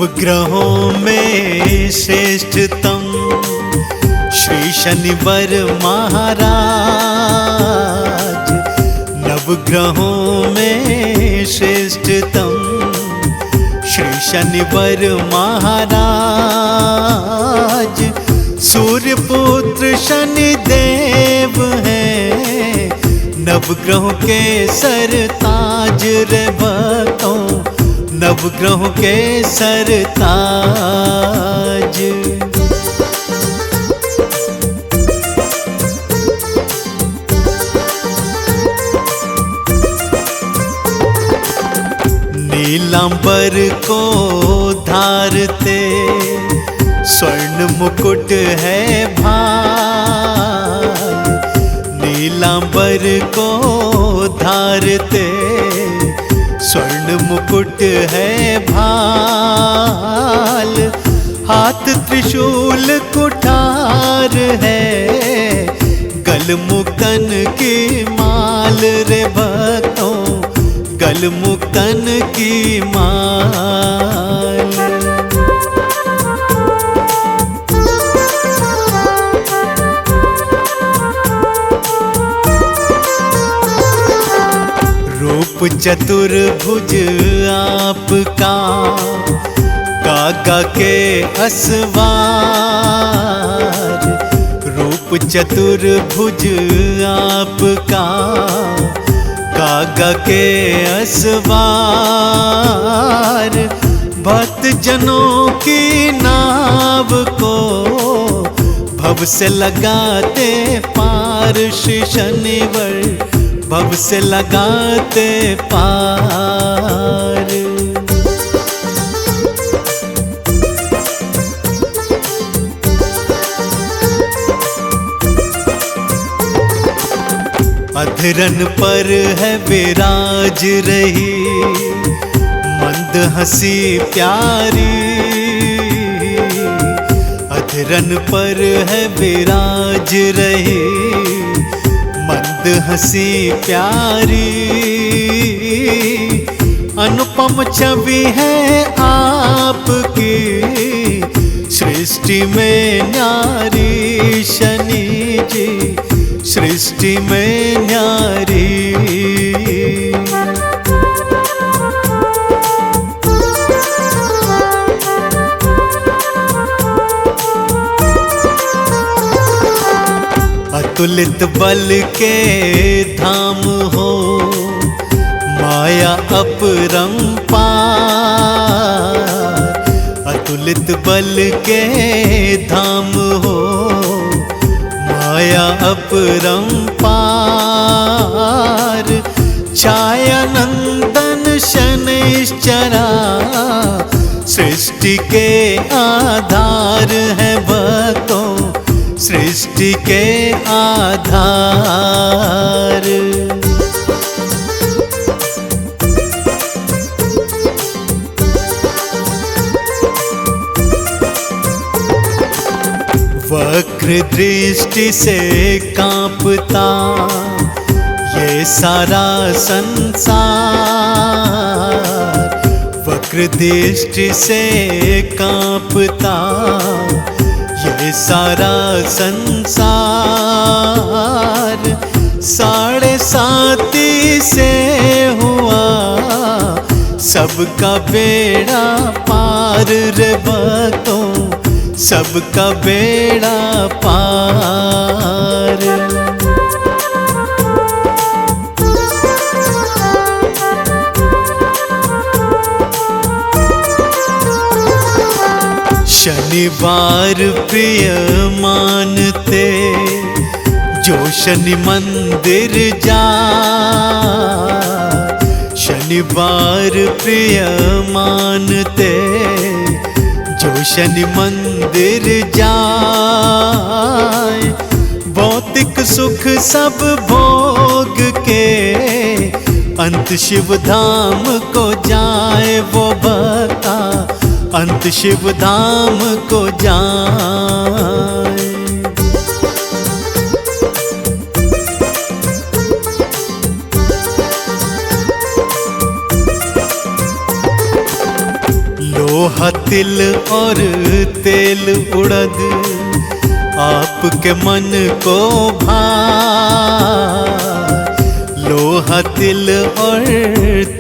नवग्रहों में श्रेष्ठतम श्री शनिवर महाराज। नवग्रहों में श्रेष्ठतम श्री शनिवर महाराज। सूर्य पुत्र शनिदेव हैं, नवग्रहों के सरताज रे भक्तों, नवग्रहों के सरताज। नीलांबर को धारते स्वर्ण मुकुट है भाल। नीलांबर को धारते स्वर्ण मुकुट है भाल। हाथ त्रिशूल कुठार है, गल मुक्तन की माल रे भक्तों, गल मुक्तन की माल। रूप चतुर्भुज आपका, कागा के असवार। रूप चतुर्भुज आपका, कागा के असवार। भक्त जनों की नाव को भव से लगाते पार श्री शनिवर, भव से लगाते पार। अधरन पर है विराज रही मंद हंसी प्यारी। अधरन पर है विराज रही मंद हंसी प्यारी। अनुपम छवि है आपकी, सृष्टि में न्यारी शनि जी, सृष्टि में न्यारी। अतुलित बल के धाम हो, माया अपरंपार। अतुलित बल के धाम हो, माया अपरंपार। छाया नंदन शनैश्चरा, सृष्टि के आधार है भक्तों, सृष्टि के आधार। वक्र दृष्टि से कांपता ये सारा संसार। वक्र दृष्टि से कांपता ये सारा संसार। साढ़े साती से हुआ सबका बेड़ा पार रे भक्तों, सबका बेड़ा पार। शनिवार प्रिय मानते जो शनि मंदिर जा। शनिवार प्रिय मानते जो शनि मंदिर जाए। भौतिक सुख सब भोग के अंत शिव धाम को जाए वो भक्ता, अंत शिव धाम को जाए। लोहा तिल और तेल उड़द आपके मन को भाए। लोहा तिल और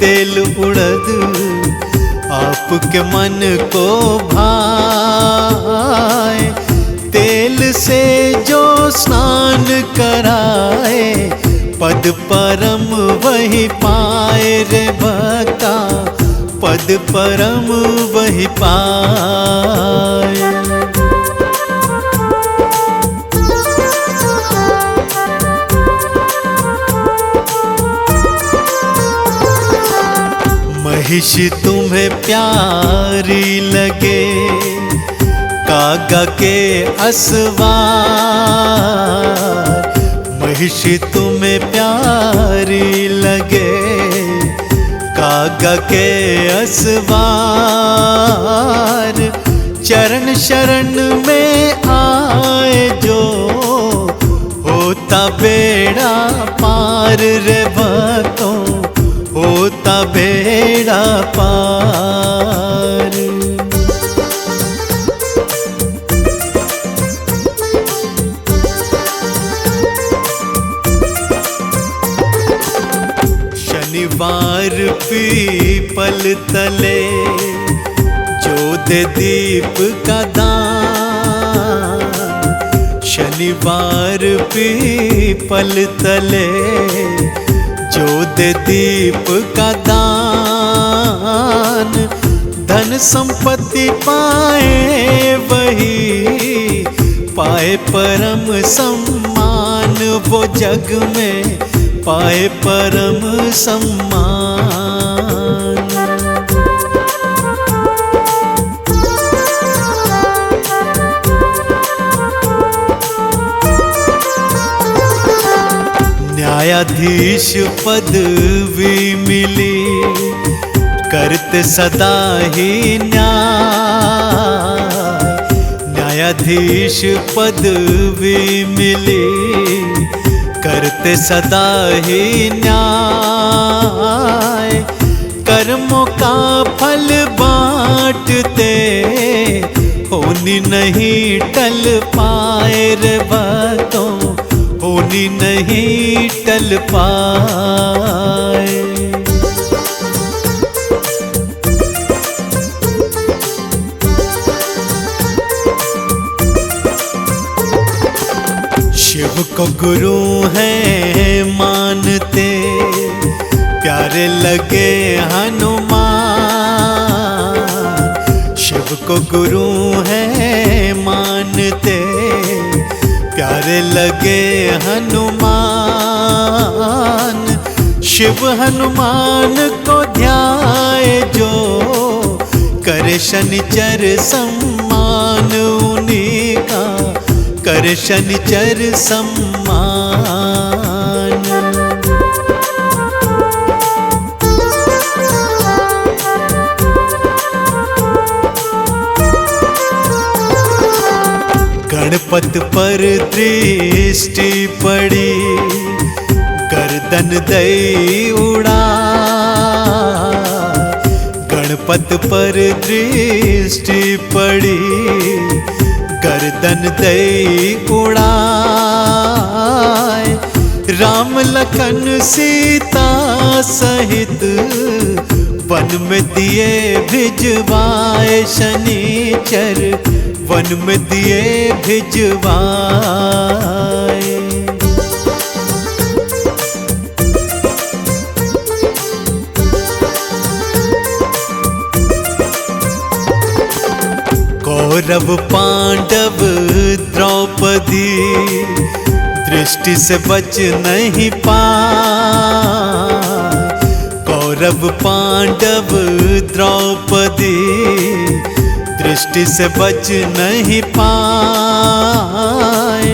तेल उड़द आपके मन को भाए। तेल से जो स्नान कराए पद परम वही पाए रे भक्ता, पद परम वही पाए। महिष तुम्हें प्यारी लगे कागा के असवार। महिष तुम्हें प्यारी लगे कागा के असवार। चरण शरण में आए जो होता बेड़ा पार रे भक्तों, होता बेड़ा पार। शनिवार पीपल तले जो दे दीप का दान। शनिवार पीपल तले जो दे दीप का दान। धन संपत्ति पाए वही पाए परम सम्मान। वो जग में पाए परम सम्मान। न्यायाधीश पदवी मिली करते सदा ही न्याय। न्यायाधीश पदवी मिली करते सदा ही न्याय। कर्मों का फल बांटते होनी नहीं टल पाए रे भक्तों, होनी नहीं टल पाए। शिव को गुरु है मानते प्यारे लगे हनुमान। शिव को गुरु है मानते प्यारे लगे हनुमान। शिव हनुमान को ध्याए जो करे शनिचर सम्मान। उन्हीं का करे शनिचर सम्मान। गणपत पर दृष्टि पड़ी गर्दन दई उड़ा। गणपत पर दृष्टि पड़ी गर्दन दई उड़ाए। राम लखन सीता सहित वन में दिए भिजवाए। शनिचर वन में दिए भिजवाए। कौरव पांडव द्रौपदी दृष्टि से बच नहीं पाए। कौरव पांडव द्रौपदी दृष्टि से बच नहीं पाए।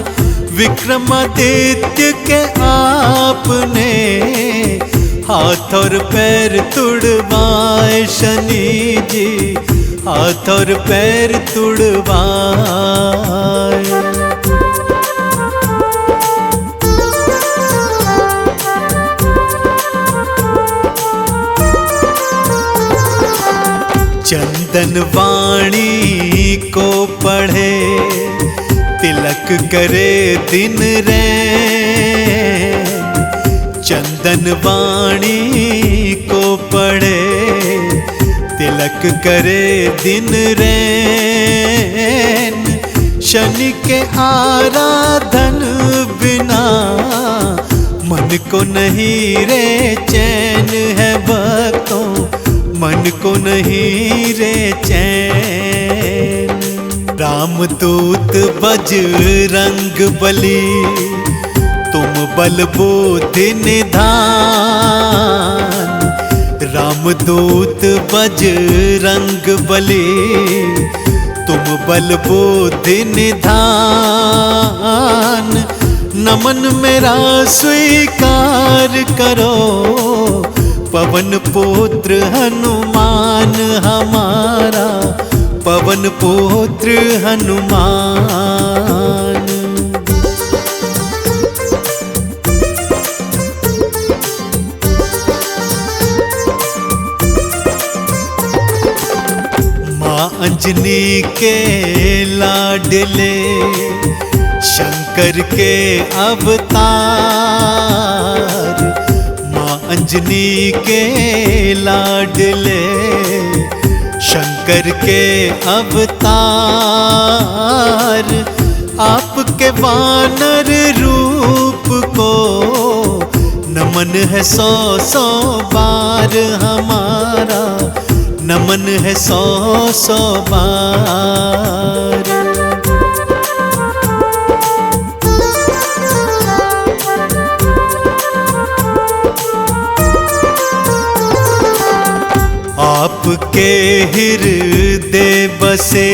विक्रमादित्य के आपने हाथ और पैर तुड़वाए। शनि जी हाथ और पैर तुड़वाए। चंदन वाणी को पढ़े, तिलक करे दिन रैन। चंदन वाणी को पढ़े, तिलक करे दिन रैन। शनि के आराधन बिना मन को नहीं रे चैन है भक्तों, मन को नहीं रे चैन। रामदूत बजरंग बली, तुम बल बुद्धि निधान। रामदूत बजरंग बली, तुम बल बुद्धि निधान। नमन मेरा स्वीकार करो, पवन पुत्र हनुमान हमारा, पवन पुत्र हनुमान। माँ अंजनी के लाडले, शंकर के अवतार। माँ अंजनी के लाडले, शंकर के अवतार। आपके वानर रूप को नमन है 100-100 बार हमारा, नमन है 100-100 बार। आपके हृदय बसे,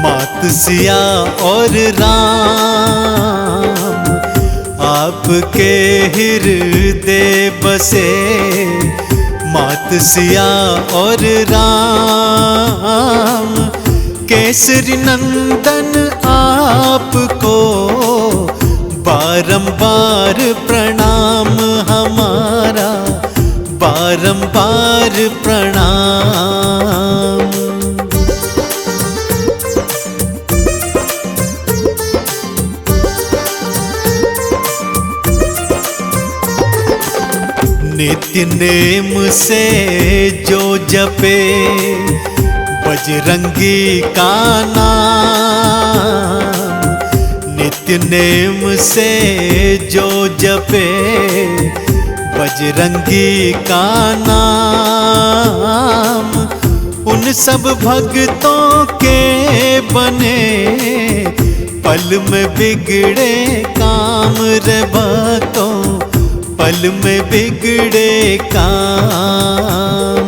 मात सिया और राम। आपके हृदय बसे, मात सिया और राम। केसरी नंदन आपको बारंबार प्रणाम हमारा, बारंबार प्रणाम। नित्य नेम से जो जपे, बजरंगी का नाम। नित्य नेम से जो जपे, बजरंगी का नाम। उन सब भक्तों के बने, पल में बिगड़े काम रे भक्तों, पल में बिगड़े काम।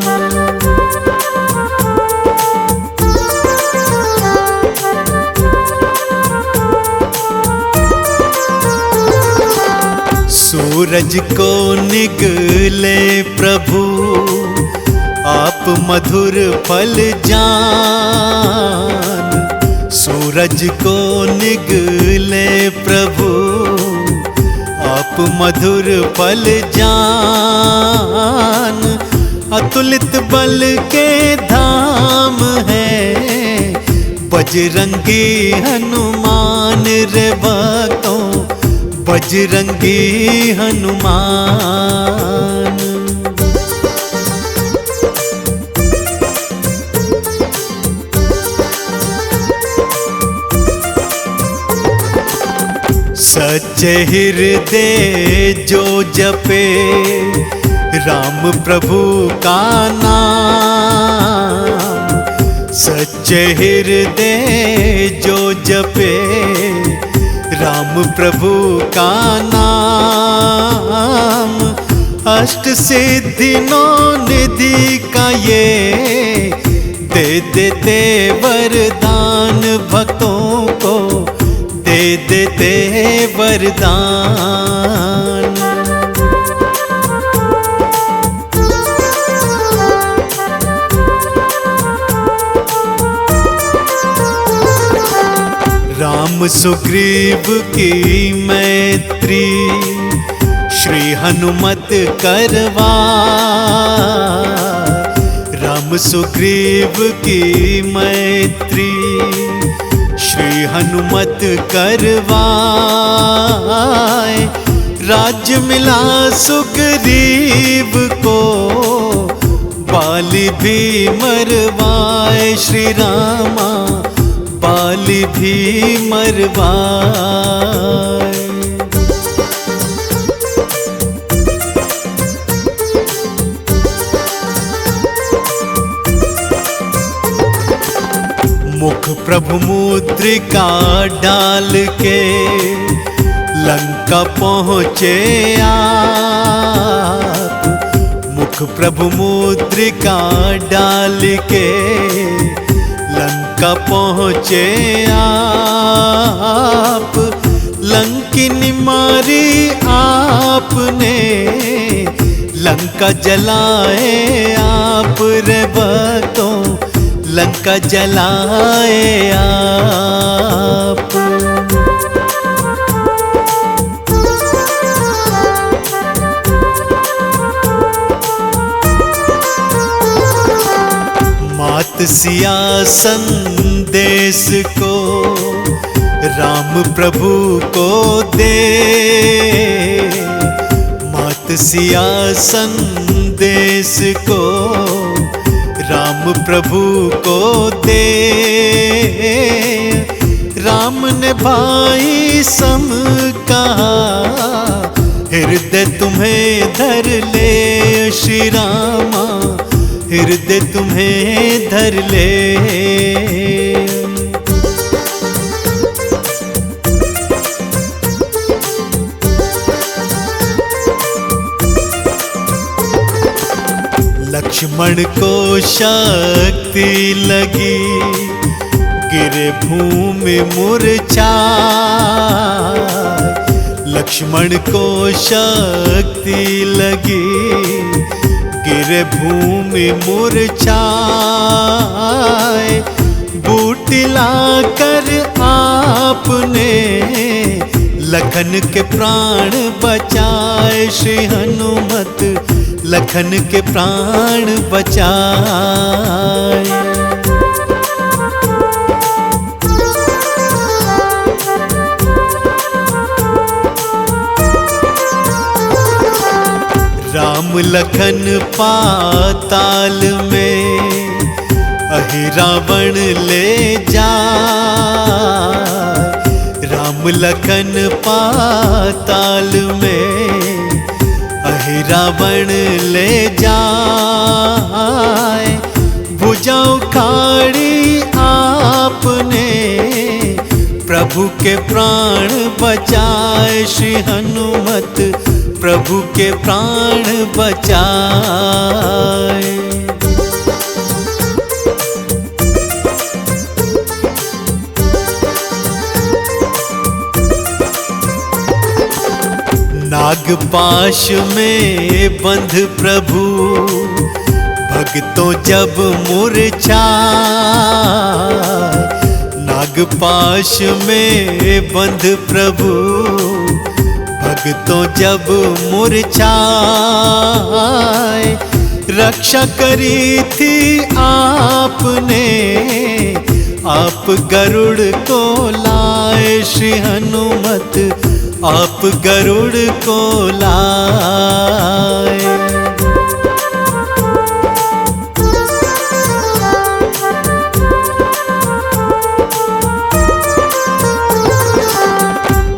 सूरज को निगले प्रभु, आप मधुर फल जान। सूरज को निगले प्रभु, आप मधुर फल जान। अतुलित बल के धाम है, बजरंगी हनुमान रे भक्तों, बजरंगी हनुमान। सच्चे हृदय जो जपे, राम प्रभु का नाम। सच्चे हृदय जो जपे, राम प्रभु का नाम। अष्ट सिद्धि नौ निधि का ये दे देते वरदान भक्तों को, दे देते वरदान। राम सुग्रीव की मैत्री, श्री हनुमत करवा। राम राम सुग्रीव की मैत्री श्री हनुमत करवाए। राज्य मिला सुग्रीव को बाली भी मरवाए। श्री रामा बाली भी मरवाए। मुख प्रभु मुद्रिका डाल के लंका पहुँचे आप। मुख प्रभु मुद्रिका डाल के लंका पहुँचे आप। लंकिनी मारी आपने लंका जलाए आप रे भक्तों लंका जलाए आप। मात सिया संदेश को राम प्रभु को दे। मात सिया संदेश को राम प्रभु को दे। राम ने भाई सम कहा हृदय तुम्हें धर ले। श्री रामा हृदय तुम्हें धर ले। लक्ष्मण को शक्ति लगी गिरे भूमि मूर्छाए। लक्ष्मण को शक्ति लगी गिरे भूमि मूर्छाए। बूटी लाकर आपने लखन के प्राण बचाए। श्री हनुमत लखन के प्राण बचाए। राम लखन पाताल में अहि रावण ले जाए। राम लखन पाताल में अहि रावण ले जाए। भुजा उखाड़ी आपने प्रभु के प्राण बचाए। श्री हनुमत प्रभु के प्राण बचाए। नागपाश में बंध प्रभु भक्तों जब मूर्छाए। नागपाश में बंध प्रभु भक्तों जब मूर्छाए। रक्षा करी थी आपने आप गरुड़ को लाए। श्री हनुमत आप गरुड़ को लाए।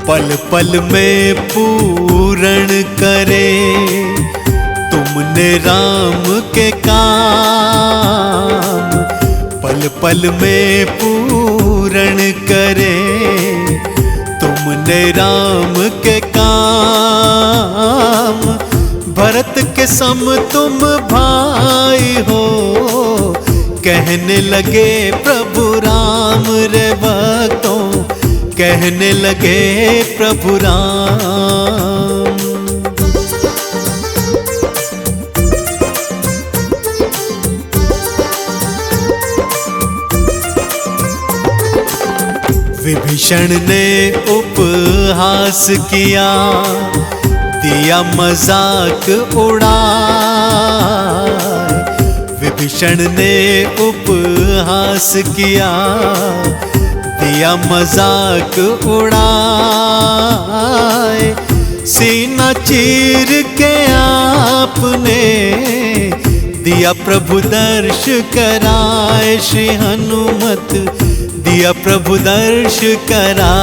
पल पल में पूर्ण करे तुमने राम के काम। पल पल में पूर्ण करे तुमने राम के काम। भरत के सम तुम भाई हो कहने लगे प्रभु राम रे भक्तों कहने लगे प्रभु राम। विभीषण ने उपहास किया दिया मजाक उड़ा। विभीषण ने उपहास किया, दिया मजाक उड़ाए। सीना चीर के आपने दिया प्रभु दर्श कराए। श्री हनुमत दिया प्रभु दर्श कराए।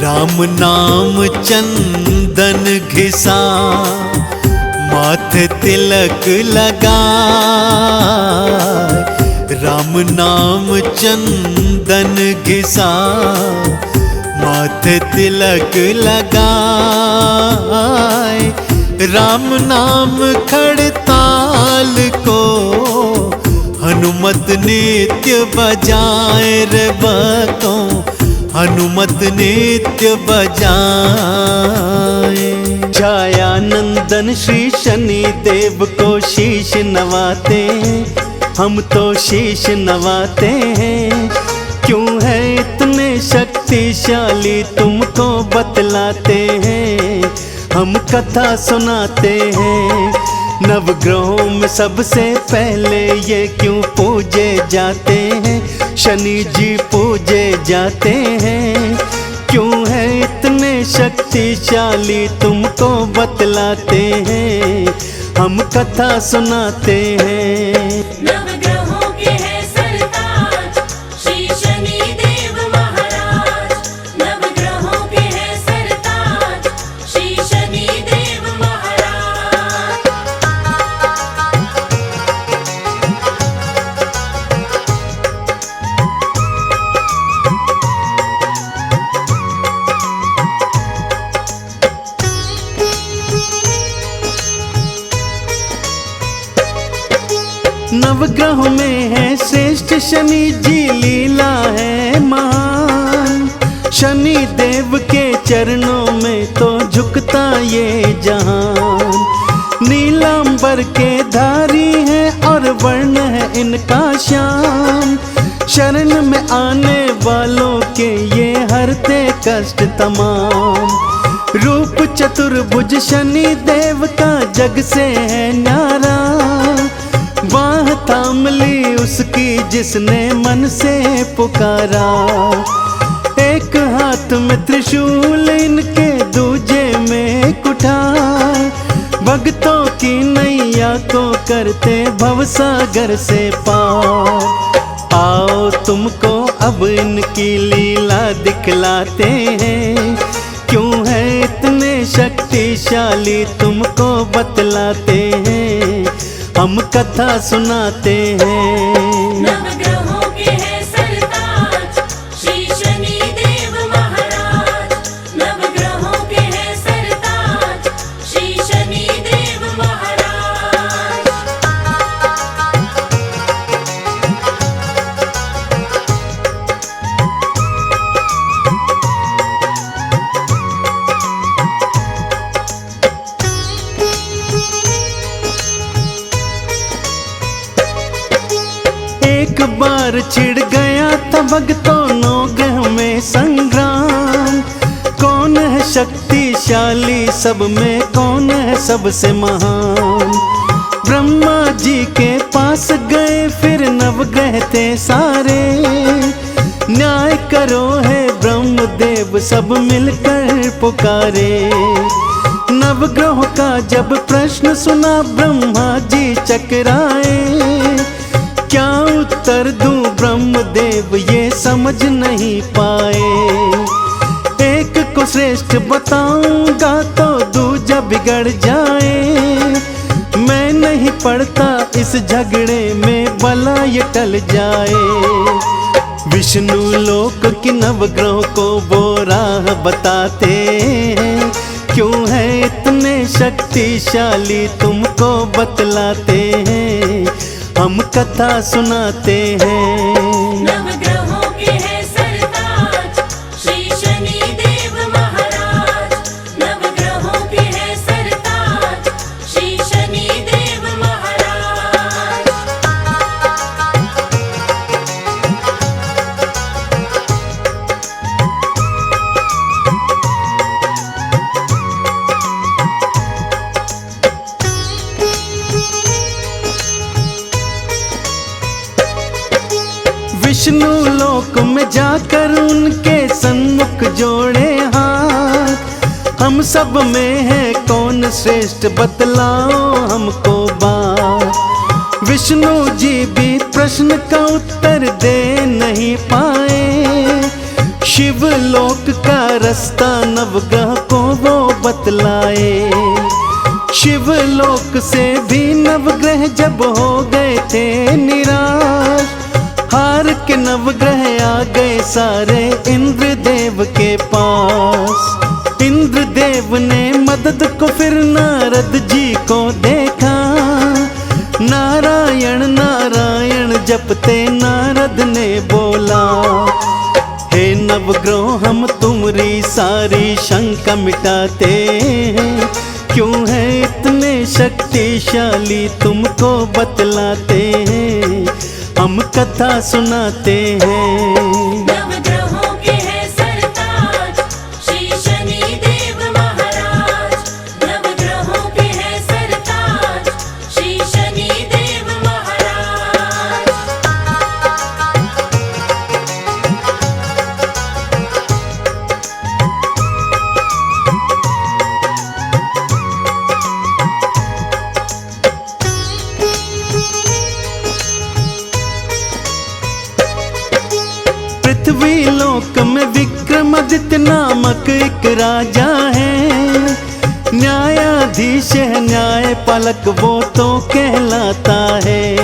राम नाम चंदन घिसा, माथे तिलक लगाए। राम नाम चंदन घिसा, माथे तिलक लगाए। राम नाम खड़ताल को हनुमत नित्य बजाए रे भक्तों, हनुमत नित्य बजाए। छाया नंदन श्री शनि देव को शीश नवाते, हम तो शीश नवाते हैं। क्यों है इतने शक्तिशाली तुमको बतलाते हैं, हम कथा सुनाते हैं। नवग्रहों में सबसे पहले ये क्यों पूजे जाते हैं, शनि जी पूजे जाते हैं। क्यों है इतने शक्तिशाली तुमको बतलाते हैं, हम कथा सुनाते हैं। नवग्रहों के हैं सरताज श्री शनि देव महाराज, नवग्रहों के हैं सरताज श्री शनि देव महाराज। नवग्रह में है श्रेष्ठ शनि जी, लीला है महान। शनि देव के चरणों में तो झुकता ये जहान। नीलांबर के धारी है और वर्ण है इनका श्याम। शरण में आने वालों के ये हरते कष्ट तमाम। रूप चतुर्भुज शनि देव का जग से है न्यारा। बाह थाम ली उसकी जिसने मन से पुकारा। एक हाथ में त्रिशूल इनके दूजे में कुठार। भक्तों की नैया को करते भवसागर से पार। आओ तुमको अब इनकी लीला दिखलाते हैं। क्यों है इतने शक्तिशाली तुमको बतलाते हैं, हम कथा सुनाते हैं। नवग्रहों के हैं सरताज श्री शनि देव महाराज, नवग्रहों के हैं सरताज श्री शनि देव महाराज। एक बार छिड़ गया था भक्तों नौगह में संग्राम। कौन है शक्तिशाली सब में, कौन है सबसे महान। ब्रह्मा जी के पास गए फिर नवग्रह थे सारे। न्याय करो है ब्रह्मदेव सब मिलकर पुकारे। नवग्रहों का जब प्रश्न सुना ब्रह्मा जी चकराए। क्या उत्तर दूं ब्रह्मदेव ये समझ नहीं पाए। एक को श्रेष्ठ बताऊंगा तो दूजा बिगड़ जाए। मैं नहीं पड़ता इस झगड़े में, भला ये टल जाए। विष्णु लोक की नवग्रहों को वो राह बताते हैं। क्यों है इतने शक्तिशाली तुमको बतलाते हैं, हम कथा सुनाते हैं। नवग्रहों के हैं सरताज श्री शनि देव महाराज, नवग्रहों के हैं सरताज श्री शनि देव महाराज। विष्णु लोक में जाकर उनके सन्मुख जोड़े हाथ। हम सब में है कौन श्रेष्ठ, बतलाओ हमको बात। विष्णु जी भी प्रश्न का उत्तर दे नहीं पाए। शिव लोक का रास्ता नवग्रह को वो बतलाए। शिव लोक से भी नवग्रह जब हो गए थे निराश, हार के नवग्रह आ गए सारे इंद्रदेव के पास। इंद्रदेव ने मदद को फिर नारद जी को देखा। नारायण नारायण जपते नारद ने बोला, हे नवग्रह हम तुम्हारी सारी शंका मिटाते हैं। क्यों है इतने शक्तिशाली तुमको बतलाते हैं, हम कथा सुनाते हैं। नवग्रहों के है सरताज श्री शनि देव महाराज। नवग्रहों के है सरताज श्री शनि देव महाराज। पृथ्वी लोक में विक्रमादित्य नामक एक राजा है। न्यायाधीश है न्यायपालक वो तो कहलाता है।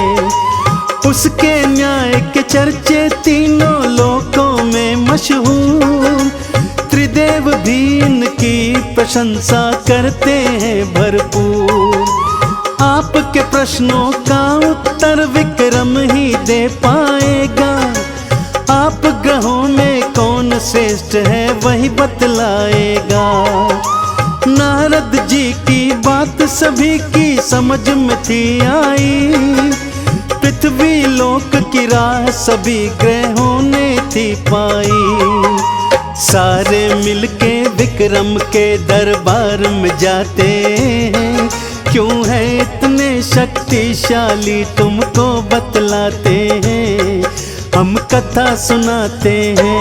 उसके न्याय के चर्चे तीनों लोकों में मशहूर। त्रिदेव भी इनकी प्रशंसा करते हैं भरपूर। आपके प्रश्नों का उत्तर विक्रम ही दे पाएगा। आप ग्रहों में कौन श्रेष्ठ है वही बतलाएगा। नारद जी की बात सभी की समझ में थी आई। पृथ्वी लोक की राह सभी ग्रहों ने थी पाई। सारे मिलके विक्रम के दरबार में जाते हैं। क्यों है इतने शक्तिशाली तुमको बतलाते हैं, हम कथा सुनाते हैं।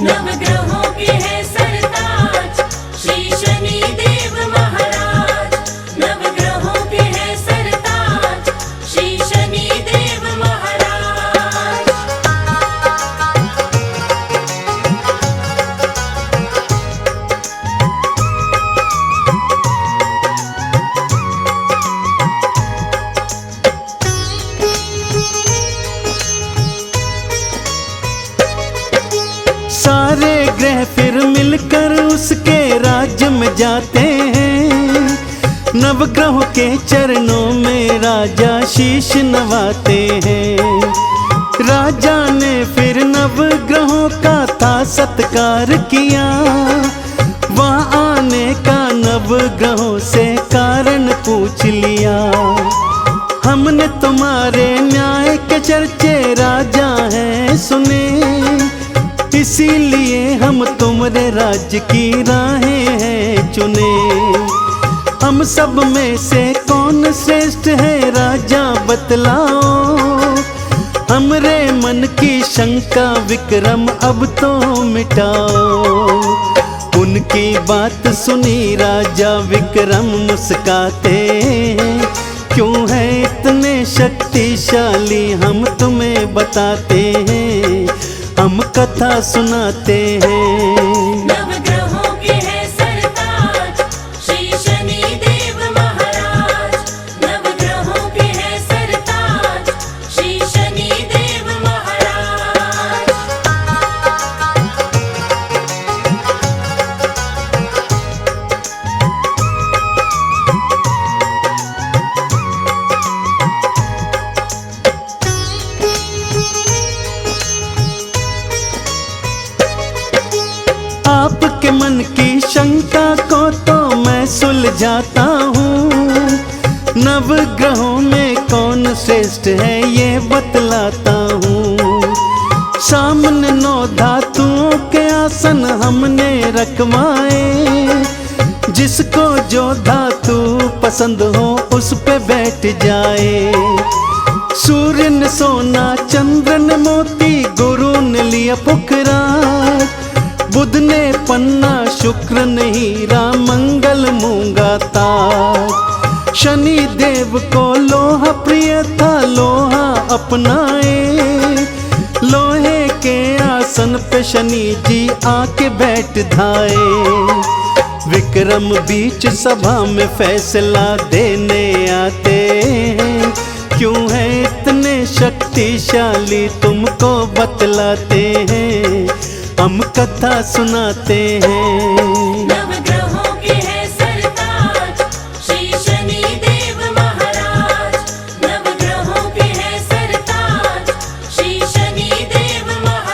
नवग्रहों के है सरताज श्री शनि देव महाराज। नवग्रहों के है सरताज श्री शनि देव महाराज। सारे ग्रह फिर मिलकर उसके राज्य में जाते हैं। नवग्रहों के चरणों में राजा शीश नवाते हैं। राजा ने फिर नवग्रहों का था सत्कार किया। वहाँ आने का नवग्रहों से कारण पूछ लिया। हमने तुम्हारे न्याय के चर्चे राजा हैं सुने, इसीलिए हम तुम्हारे राज्य की राहें हैं चुने। हम सब में से कौन श्रेष्ठ है राजा बतलाओ। हमरे मन की शंका विक्रम अब तो मिटाओ। उनकी बात सुनी राजा विक्रम मुस्काते हैं। क्यों है इतने शक्तिशाली हम तुम्हें बताते हैं, हम कथा सुनाते हैं। नवग्रहों के है सरताज श्री शनि देव महाराज। नवग्रहों के है सरताज श्री शनि देव महाराज। आपके मन की शंका को तो मैं सुलझाता हूँ। नवग्रहों में कौन श्रेष्ठ है ये बतलाता हूँ। सामने 9 धातुओं के आसन हमने रखवाए। जिसको जो धातु पसंद हो उस पे बैठ जाए। सूर्य ने सोना, चंद्र ने मोती, गुरु ने लिया पुखराज, बुध ने पन्ना, शुक्र ने हीरा, मंगल मूंगा ताज। शनि देव को लोहा प्रिय था, लोहा अपनाए, लोहे के आसन पे शनि जी आके बैठ धाए। विक्रम बीच सभा में फैसला देने आते हैं, क्यों है इतने शक्तिशाली तुमको बतलाते हैं, हम कथा सुनाते हैं। नवग्रहों के है सरताज श्री शनि देव महाराज। नवग्रहों के है सरताज श्री शनि देव महाराज।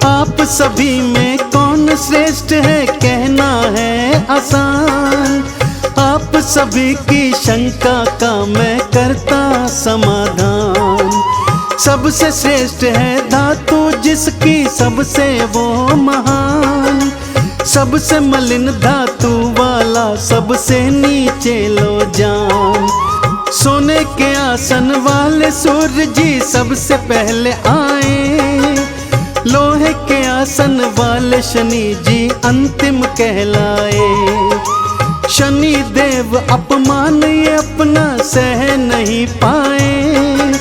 आप सभी में कौन श्रेष्ठ है कहना है आसान, आप सभी की शंका का मैं करता समाधान। सबसे श्रेष्ठ है धातु जिसकी सबसे वो महान, सबसे मलिन धातु वाला सबसे नीचे लो जान। सोने के आसन वाले सूर्य जी सबसे पहले आए, लोहे के आसन वाले शनि जी अंतिम कहलाए। शनि देव अपमान ये अपना सह नहीं पाए,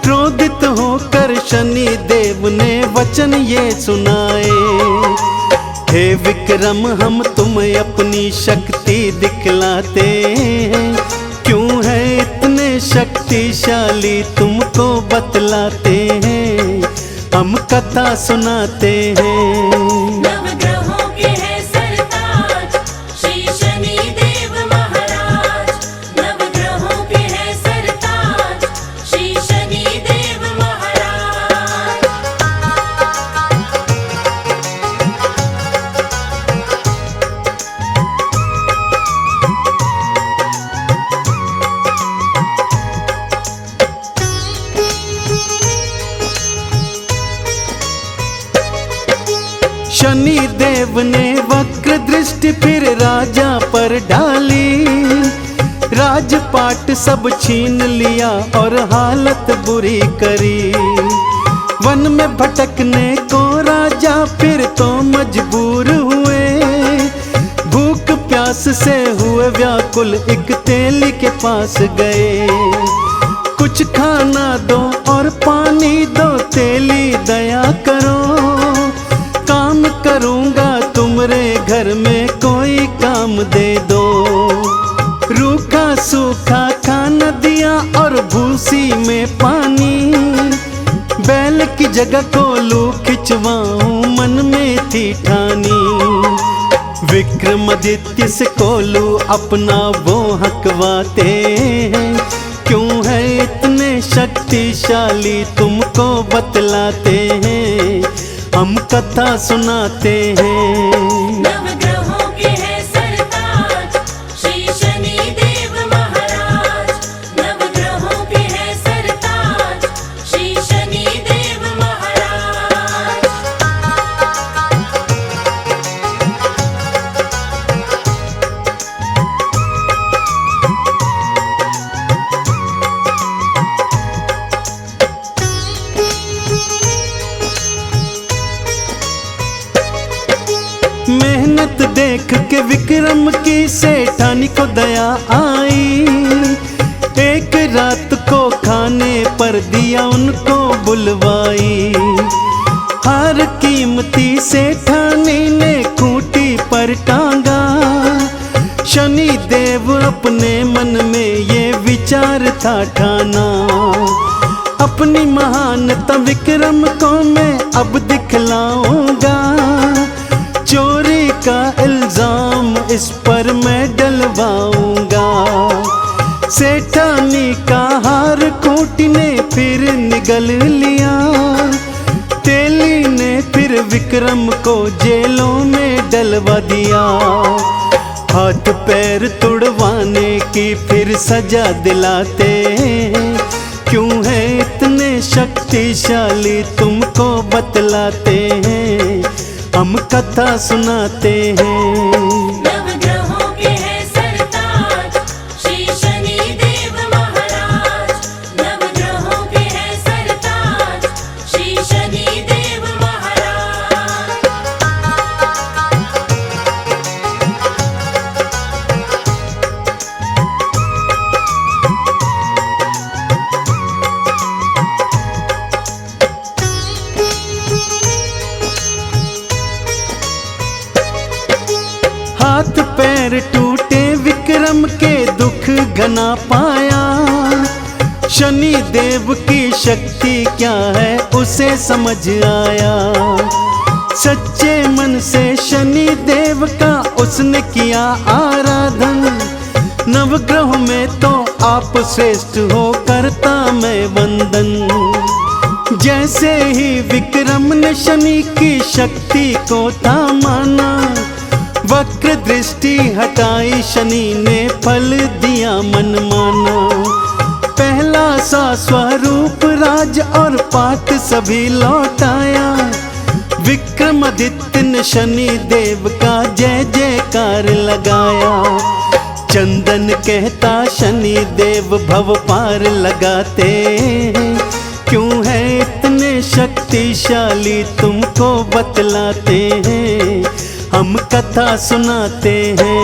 क्रोधित होकर शनि देव ने वचन ये सुनाए। हे विक्रम हम तुम्हें अपनी शक्ति दिखलाते हैं, क्यों है इतने शक्तिशाली तुमको बतलाते हैं, हम कथा सुनाते हैं। नवग्रहों के है सरताज श्री शनि देव महाराज। नवग्रहों के है सरताज श्री शनि देव महाराज। शनि देव ने वक्र दृष्टि फिर राजा पर डाली, राजपाट सब छीन लिया और हालत बुरी करी। वन में भटकने को राजा फिर तो मजबूर हुए, भूख प्यास से हुए व्याकुल एक तेली के पास गए। कुछ खाना दो और पानी दो, तेली दया करो, काम करूंगा तुमरे घर में कोई काम दे दो। रूखा सूखा खाना दिया और भूसी में पानी, बैल की जगह कोलू खिंचवाऊं मन में थी ठानी। विक्रमादित्य से कोलू अपना वो हकवाते हैं, क्यों है इतने शक्तिशाली तुमको बतलाते हैं, हम कथा सुनाते हैं। नवग्रहों के है सरताज श्री शनि देव महाराज। नवग्रहों के है सरताज श्री शनि देव महाराज। मेहनत देख के विक्रम की सेठानी को दया आई, एक रात को खाने पर दिया उनको बुलवाई। हर कीमती सेठानी ने खूंटी पर टांगा, शनि देव अपने मन में ये विचार था ठाना, अपनी महानता विक्रम को मैं अब दिखलाऊंगा। चोरी का इल्जाम इस पर मैं डलवाऊंगा। सेठानी का हार खूंटी ने फिर निगल लिया, तेली ने फिर विक्रम को जेलों में डलवा दिया। हाथ पैर तुड़वाने की फिर सजा दिलाते हैं। क्यों है इतने शक्तिशाली तुमको बतलाते हैं, हम कथा सुनाते हैं। नवग्रहों के हैं सरताज श्री शनि देव महाराज। नवग्रहों के हैं सरताज श्री शनि देव महाराज। हाथ पैर टूटे विक्रम के दुख घना पाया, शनि देव की शक्ति क्या है उसे समझ आया। सच्चे मन से शनि देव का उसने किया आराधन, नवग्रह में तो आप श्रेष्ठ हो करता मैं वंदन। जैसे ही विक्रम ने शनि की शक्ति को था माना, वक्र दृष्टि हटाई शनि ने फल दिया मनमाना। पहला सा स्वरूप राज और पाठ सभी लौटाया, विक्रमादित्य ने शनि देव का जय जयकार लगाया। चंदन कहता शनि देव भव पार लगाते हैं, क्यों है इतने शक्तिशाली तुमको बतलाते हैं, हम कथा सुनाते हैं।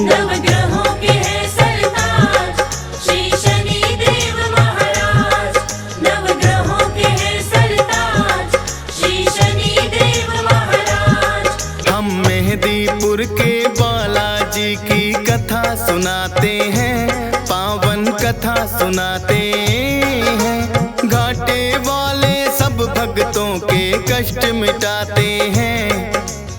नवग्रहों के हैं सरताज श्री शनि देव महाराज। नवग्रहों के हैं सरताज श्री शनि देव महाराज। हम मेहदीपुर के बालाजी की कथा सुनाते हैं, पावन कथा सुनाते हैं। घाटे वाले सब भक्तों के कष्ट मिटाते हैं,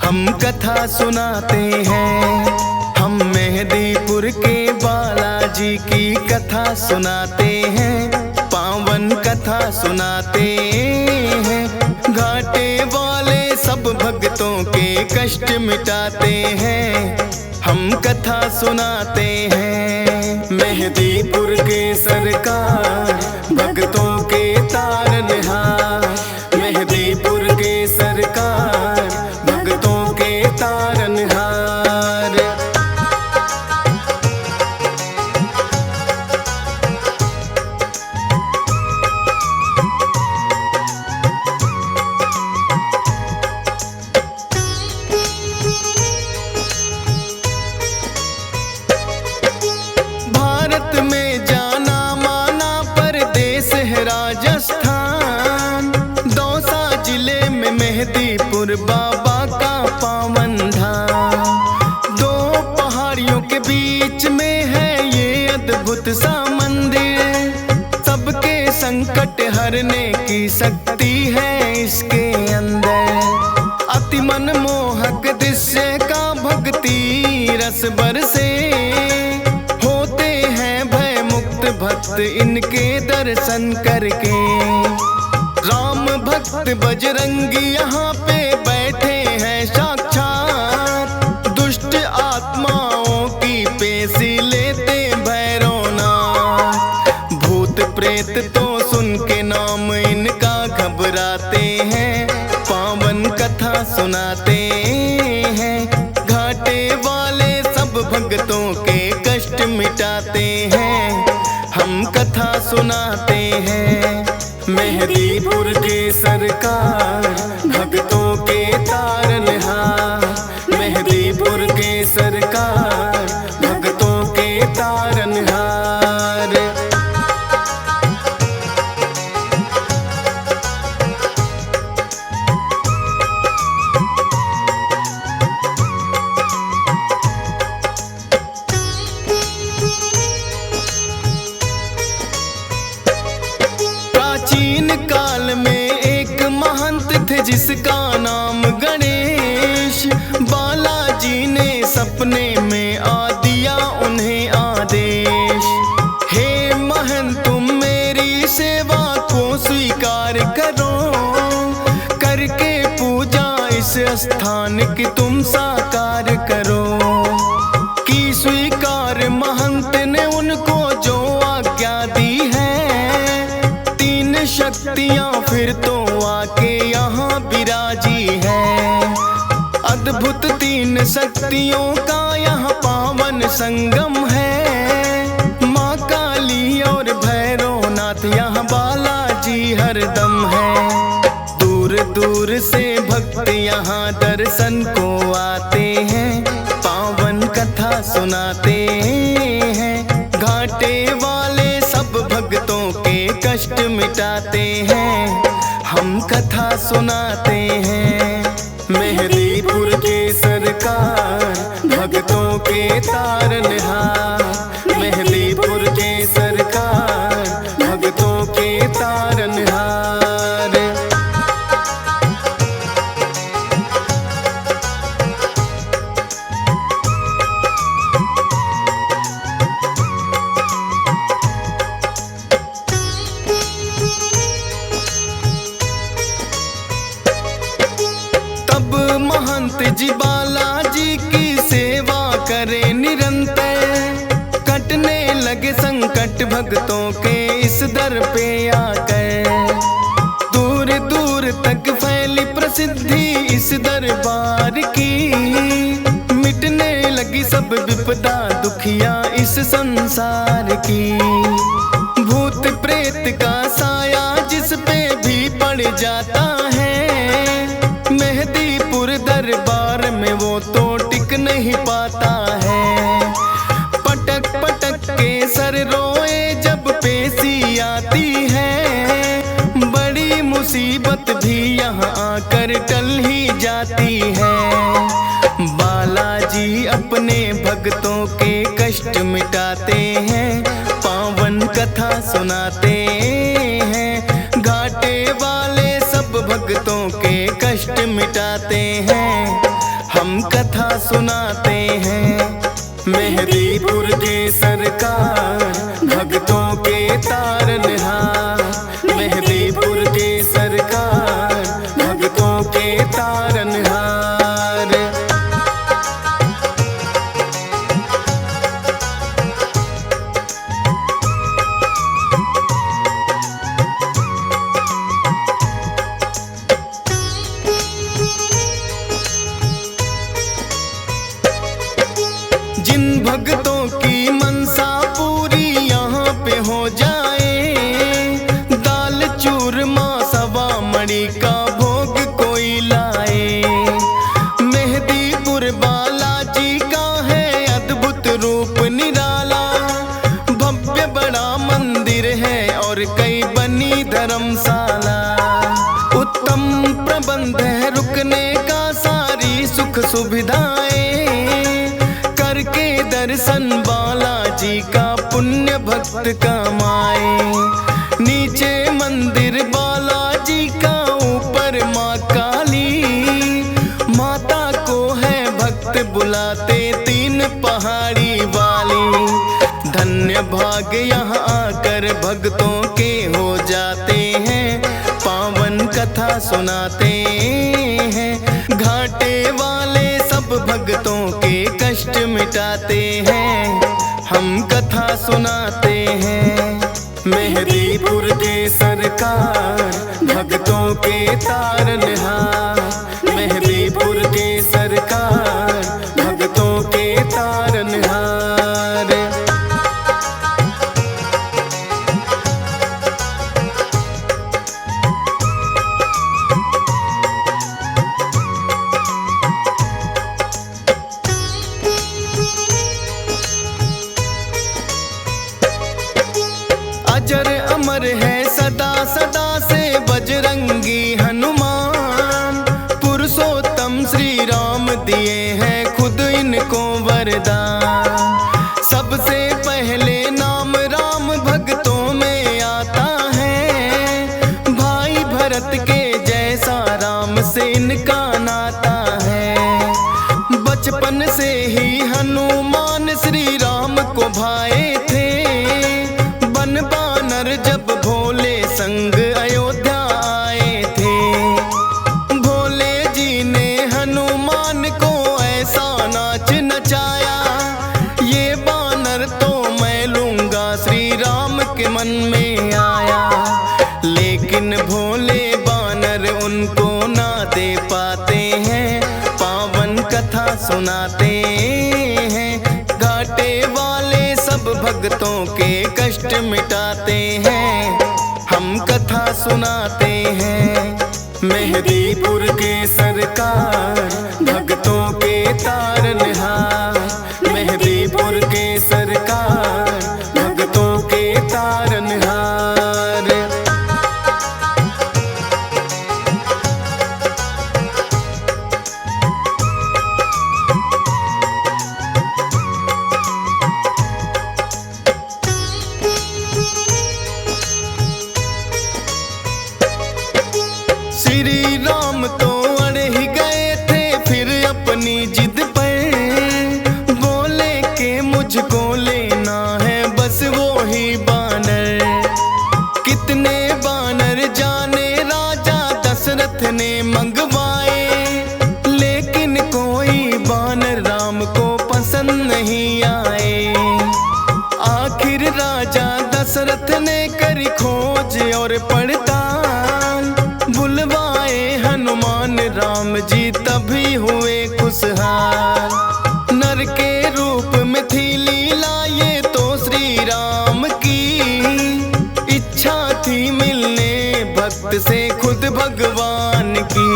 हम कथा सुनाते हैं। हम मेहदीपुर के बालाजी की कथा सुनाते हैं, पावन कथा सुनाते हैं। घाटे वाले सब भक्तों के कष्ट मिटाते हैं, हम कथा सुनाते हैं। मेहदीपुर के सरकार भक्तों के तारनहार, मेहदीपुर के सरकार भक्तों के तारनहार। भारत में जाना माना परदेश है राजस्थान, दौसा जिले में मेहदीपुर बाबा का पावन धाम। दो पहाड़ियों के बीच में है ये अद्भुत सा मंदिर, सबके संकट हरने की शक्ति है इसके अंदर। अति मनमोहक दृश्य का भक्ति रस बरसे, होते हैं भय मुक्त भक्त इनके दर्शन करके। राम भक्त बजरंगी यहाँ पे बैठे हैं साक्षात, दुष्ट आत्माओं की पेशी लेते भैरवनाथ। भूत प्रेत तो सुन के नाम इनका घबराते हैं, पावन कथा सुनाते हैं। घाटे वाले सब भक्तों के कष्ट मिटाते हैं, हम कथा सुनाते हैं। मेहदीपुर के सरकार भक्तों के तारनहार, मेहदीपुर के सरकार भक्तों के तारनहार। प्राचीन काल में एक महंत थे जिसका नाम गणेश। बालाजी ने सपने में आ दिया उन्हें आदेश, हे महंत तुम मेरी सेवा को स्वीकार करो, करके पूजा इस स्थान की तुम साकार करो। की स्वीकार महंत ने शक्तियों का यह पावन संगम है। माँ काली और भैरवनाथ यहाँ बालाजी हरदम है। दूर दूर से भक्त यहाँ दर्शन को आते हैं, पावन कथा सुनाते हैं। घाटे वाले सब भक्तों के कष्ट मिटाते हैं, हम कथा सुनाते हैं। मेहदीपुर के सरकार भक्तों के तारनहार, मेहदीपुर के सरकार भक्तों के तारनहार। महंत जी बालाजी की सेवा करे निरंतर, कटने लगे संकट भक्तों के इस दर पे आकर। दूर दूर तक फैली प्रसिद्धि इस दरबार की, मिटने लगी सब विपदा दुखिया इस संसार की। भूत प्रेत का साया जिस पे भी पड़ जाता है, मेहदीपुर दरबार में वो तो टिक नहीं पाता है। पटक पटक के सर रोए जब पेशी आती है, बड़ी मुसीबत भी यहाँ आकर टल ही जाती है। बालाजी अपने भक्तों के कष्ट मिटाते हैं, पावन कथा सुनाते हैं। घाटे वाले सब भक्तों के कष्ट मिटाते हैं, हम कथा सुनाते हैं। मेहदीपुर के सरकार भक्तों के तारनहार, मेहदीपुर के सरकार भक्तों के तारनहार। जिन भक्तों की मनसा पूरी यहाँ पे हो जाए, दाल चूरमा सवा मणि का भोग कोई लाए। मेहदीपुर बालाजी का है अद्भुत रूप निराला, भव्य बड़ा मंदिर है और कई बनी धर्मशाला। उत्तम प्रबंध है रुकने का, सारी सुख सुविधाएं करके दर्शन बालाजी का पुण्य भक्त कमाए। नीचे मंदिर बालाजी का, ऊपर माँ काली, माता को है भक्त बुलाते तीन पहाड़ी वाली। धन्य भाग यहाँ आकर भक्तों के हो जाते हैं, पावन कथा सुनाते हैं। घाटे वाले सब भक्तों के कष्ट मिटाते हैं, हम कथा सुनाते हैं। मेहदीपुर के सरकार भक्तों के तारनहार, मेहदीपुर के सरकार भक्तों के तारनहार। अजर अमर है सदा सदा से बजरंगी हनुमान, पुरुषोत्तम श्री राम दिए हैं खुद इनको वरदान। सबसे पहले नाम राम भक्तों में आता है, भाई भरत के जैसा राम से इनका नाता है। बचपन से ही हनुमान श्री राम को भाए थे, बानर जब भोले संग अयोध्या आए थे। भोले जी ने हनुमान को ऐसा नाच नचाया, ये बानर तो मैं लूंगा श्री राम के मन में आया। लेकिन भोले बानर उनको ना दे पाते हैं, पावन कथा सुनाते हैं। घाटे वाले सब भक्तों के कष्ट मिटाते हैं, हम कथा सुनाते हैं। मेहदीपुर के सरकार भक्तों के तारनहार, मेहदीपुर के सरकार भक्तों के तारनहार। श्री राम तो अड़ ही गए थे फिर अपनी जिद पर, बोले कि मुझको लेना है बस वो ही बानर। कितने बानर जाने राजा दशरथ ने मंगवाए, लेकिन कोई बानर राम को पसंद नहीं आए। आखिर राजा दशरथ ने करी खोज और पड़ताल, बुलवाए हनुमान राम जी तभी हुए खुशहाल। नर के रूप में थी लीला ये तो श्री राम की, इच्छा थी मिलने भक्त से खुद भगवान की।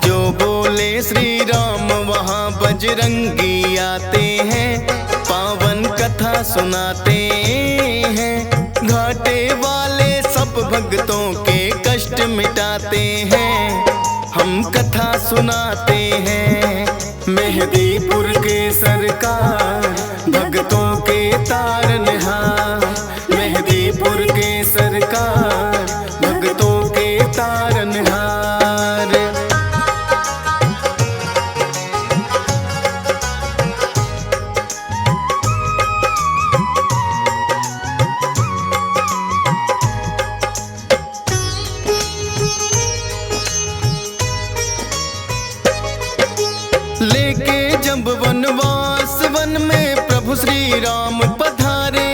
जो बोले श्री राम वहाँ बजरंगी आते हैं, पावन कथा सुनाते हैं। घाटे वाले सब भक्तों के कष्ट मिटाते हैं, हम कथा सुनाते हैं। मेहदीपुर के सरकार भक्तों के तारनहार, मेहदीपुर के सरकार भक्तों के तारनहार। लेके जब वनवास वन में प्रभु श्री राम पधारे,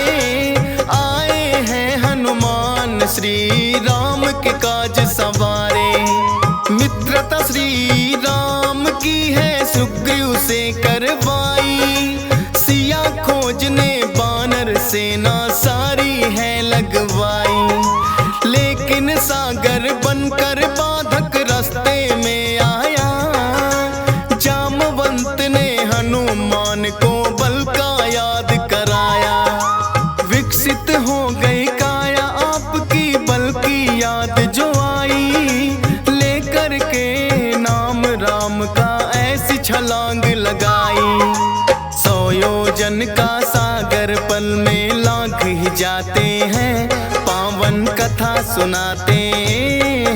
आए हैं हनुमान श्री राम के काज सवारे। मित्रता श्री राम की है सुग्रीव से करवाई, सिया खोजने बानर सेना सारी है लगवाई। लेकिन सागर बनकर बाधक रास्ते में आया, जामवंत ने हनुमान को बल का याद कराया। विकसित हो गई काया आपकी बल की याद जो आई, लेकर के नाम राम का ऐसी छलांग लगाई। 100 योजन का सागर पल में लांघ ही जाते हैं, पावन कथा सुनाते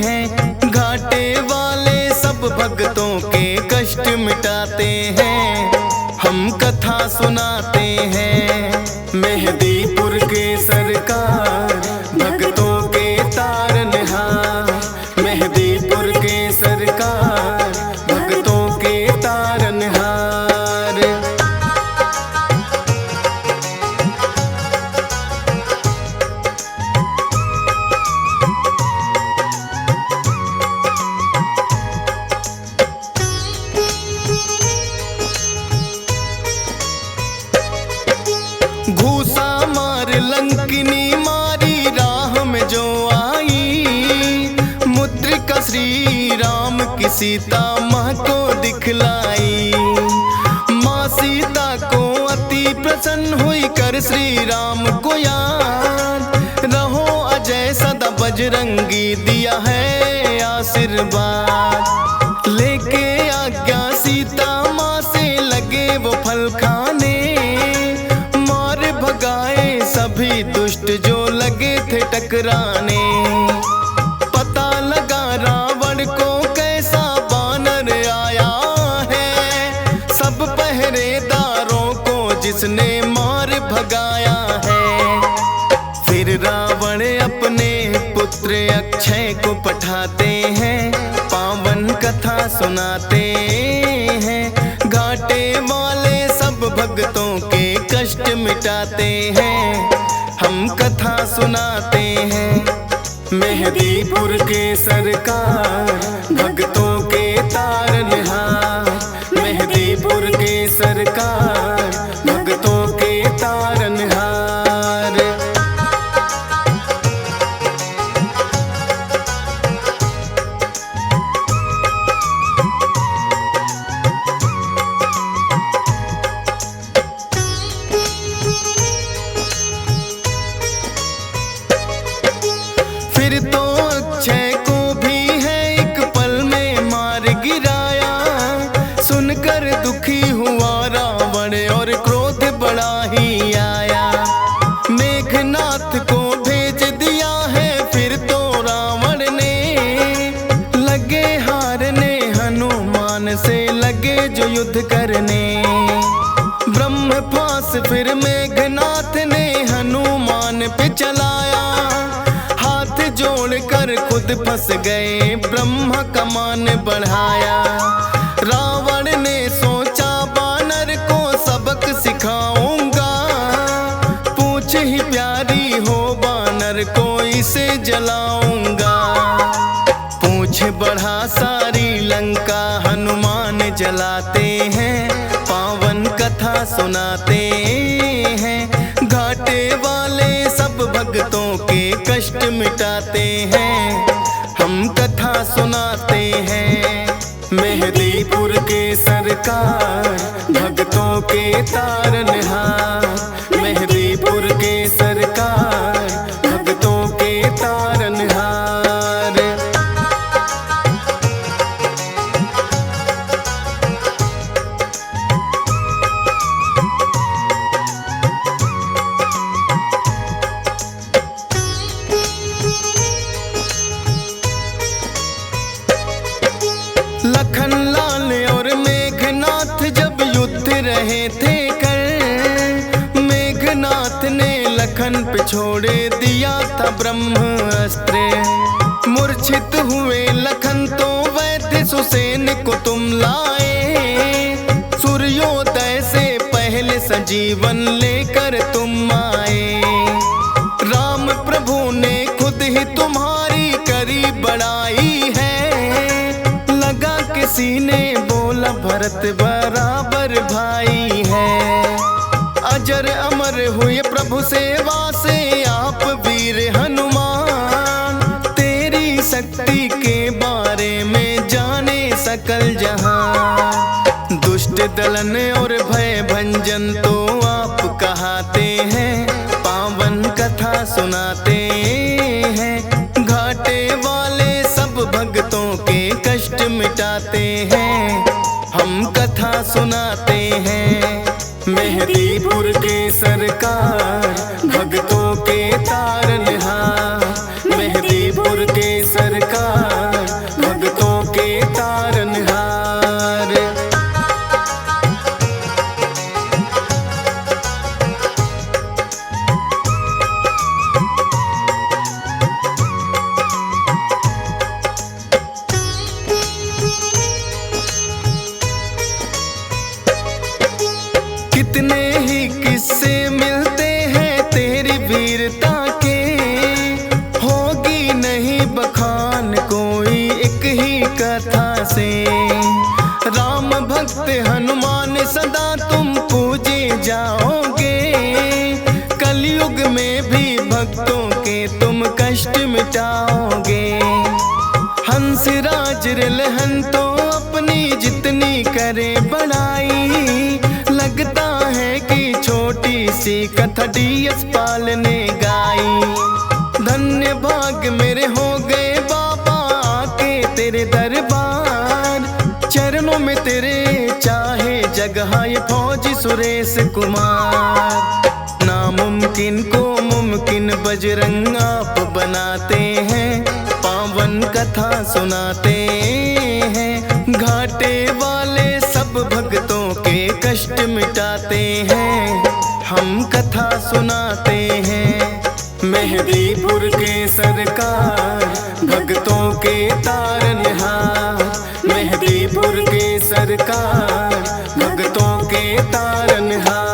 हैं। घाटे वाले सब भक्तों के कष्ट मिटाते हैं, हम कथा सुनाते हैं। मेहदीपुर के सरकार भक्तों के तारनहार, मेहदीपुर के सरकार भक्तों के तारनहार। घूसा मार लंकिनी मारी राह में जो आई, मुद्रिका श्री राम की सीता माँ को दिखलाई। माँ सीता को अति प्रसन्न हुई कर श्री राम को याद, रहो अजय सदा बजरंगी दिया है आशीर्वाद। लेके आज्ञा सीता माँ से लगे वो फल खाने, भगाए सभी दुष्ट जो लगे थे टकराने। पता लगा रावण को कैसा बानर आया है, सब पहरेदारों को जिसने मार भगाया है। फिर रावण अपने पुत्र अक्षय को पठाते हैं, पावन कथा सुनाते हैं। घाटे वाले सब भक्तों के कष्ट मिटाते हैं, हम कथा सुनाते हैं। मेहदीपुर के सरकार भक्तों के तारनहार, मेहदीपुर तारनहार। फिर तो अक्षय को भी है एक पल में मार गिराया, सुनकर दुखी हुआ रावण और क्रोध बड़ा ही आया। मेघनाथ को भेज दिया है फिर तो रावण ने, लगे हारने हनुमान से लगे जो युद्ध करने। ब्रह्मपास फिर मेघनाथ ने हनुमान पे चलाया, जोड़कर खुद फंस गए ब्रह्मा का मान बढ़ाया। रावण ने सोचा बानर को सबक सिखाऊंगा, पूछ ही प्यारी हो बानर को इसे जलाऊंगा। पूछ बढ़ा सारी लंका हनुमान जलाते हैं, पावन कथा सुनाते हैं। घाटे वाले सब भक्तों के कष्ट मिटाते हैं, हम कथा सुनाते हैं। मेहदीपुर के सरकार भक्तों के तारनहार, मेहदीपुर के सरकार भक्तों के तारनहार। लखनलाल और मेघनाथ जब युद्ध रहे थे कर, मेघनाथ ने लखन पे छोड़े दिया था ब्रह्मास्त्र। मूर्छित हुए लखन तो वैद्य सुसेन को तुम लाए, सूर्योदय से पहले सजीवन लेकर तुम आए। राम प्रभु ने खुद ही तुम्हारी करी बड़ाई है, किसी ने बोला भरत बराबर भाई है। अजर अमर हुए प्रभु सेवा से आप वीर हनुमान, तेरी शक्ति के बारे में जाने सकल जहां। दुष्ट दलन और भय भंजन तो आप कहाते हैं, पावन कथा सुनाते हैं। घाटे वाले सब भक्तों के कष्ट मिटाते हैं, हम कथा सुनाते हैं। मेहदीपुर के सरकार भक्तों के तारनहार, मेहदीपुर के सरकार भक्तों के तारनहार। कितने ही किस्से मिलते हैं तेरी वीरता के, होगी नहीं बखान कोई एक ही कथा से। राम भक्त हनुमान सदा तुम पूजे जाओगे, कलयुग में भी भक्तों के तुम कष्ट मिटाओगे। हंसराज रिलहन तो अपनी जितनी करे बड़ाई, लगता है कि छोटी सी कथा डीएस पाल ने गाई। धन्य भाग मेरे हो गए बाबा आके तेरे दरबार, चरणों में तेरे चाहे जगह ये फौजी सुरेश कुमार। नामुमकिन को मुमकिन बजरंग आप बनाते हैं, पावन कथा सुनाते हैं। घाटे वाले सब भक्तों के कष्ट मिटाते हैं, हम कथा सुनाते हैं। मेहदीपुर के सरकार भक्तों के तारनहार, मेहदीपुर के सरकार भक्तों के तारनहार।